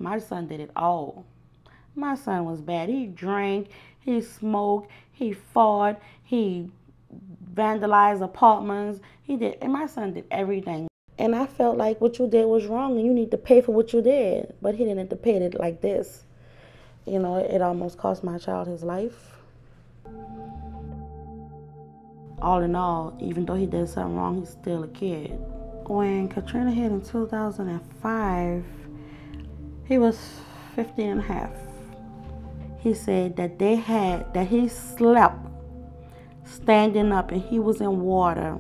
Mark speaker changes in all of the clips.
Speaker 1: My son did it all. My son was bad. He drank, he smoked, he fought, he vandalized apartments. And my son did everything. And I felt like what you did was wrong and you need to pay for what you did. But he didn't have to pay it like this. You know, it almost cost my child his life. All in all, even though he did something wrong, he's still a kid. When Katrina hit in 2005, he was 15 and a half. He said that he slept standing up and he was in water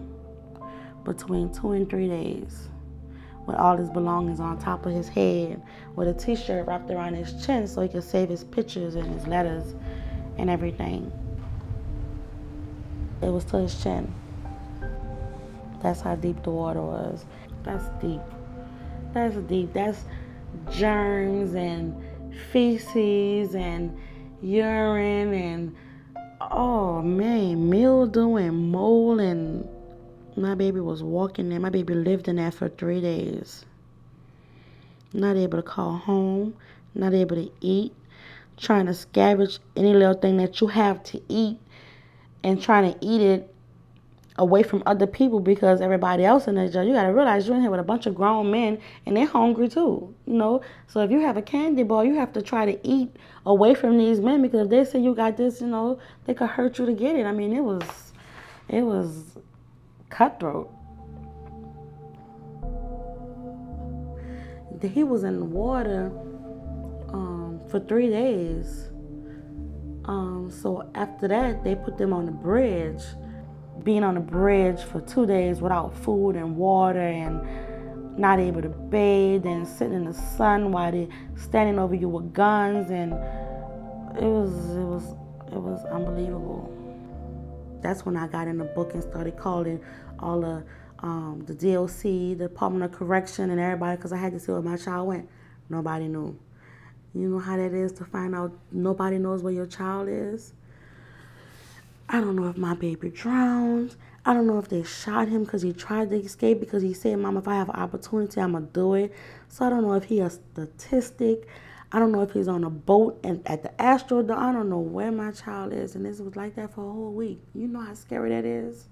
Speaker 1: between 2 and 3 days with all his belongings on top of his head with a t-shirt wrapped around his chin so he could save his pictures and his letters and everything. It was to his chin. That's how deep the water was. That's deep. That's deep. That's germs and feces and urine and, oh man, mildew and mold. And my baby was walking there. My baby lived in there for 3 days. Not able to call home, not able to eat, trying to scavenge any little thing that you have to eat and trying to eat it away from other people because everybody else in the jail. You got to realize you're in here with a bunch of grown men and they're hungry too, you know. So if you have a candy bar, you have to try to eat away from these men because if they say you got this, you know, they could hurt you to get it. I mean, it was cutthroat. He was in the water for 3 days. So after that, they put them on the bridge. Being on the bridge for 2 days without food and water and not able to bathe and sitting in the sun while they're standing over you with guns, and it was unbelievable. That's when I got in the book and started calling all the DLC, the Department of Correction, and everybody because I had to see where my child went. Nobody knew. You know how that is to find out nobody knows where your child is? I don't know if my baby drowned. I don't know if they shot him because he tried to escape because he said, Mom, if I have an opportunity, I'm going to do it. So I don't know if he's a statistic. I don't know if he's on a boat and at the Astrodome. I don't know where my child is. And this was like that for a whole week. You know how scary that is?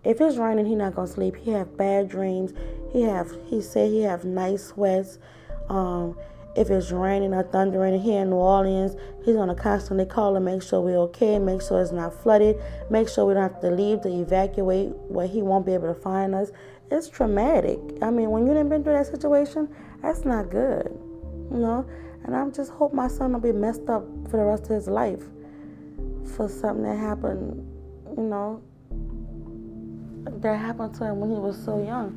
Speaker 1: If it's raining, he's not going to sleep. He have bad dreams. He said he have night sweats. If it's raining or thundering here in New Orleans, he's going to constantly call and make sure we're okay, make sure it's not flooded, make sure we don't have to leave to evacuate where he won't be able to find us. It's traumatic. I mean, when you done been through that situation, that's not good, you know? And I just hope my son will be messed up for the rest of his life for something that happened, you know, that happened to him when he was so young.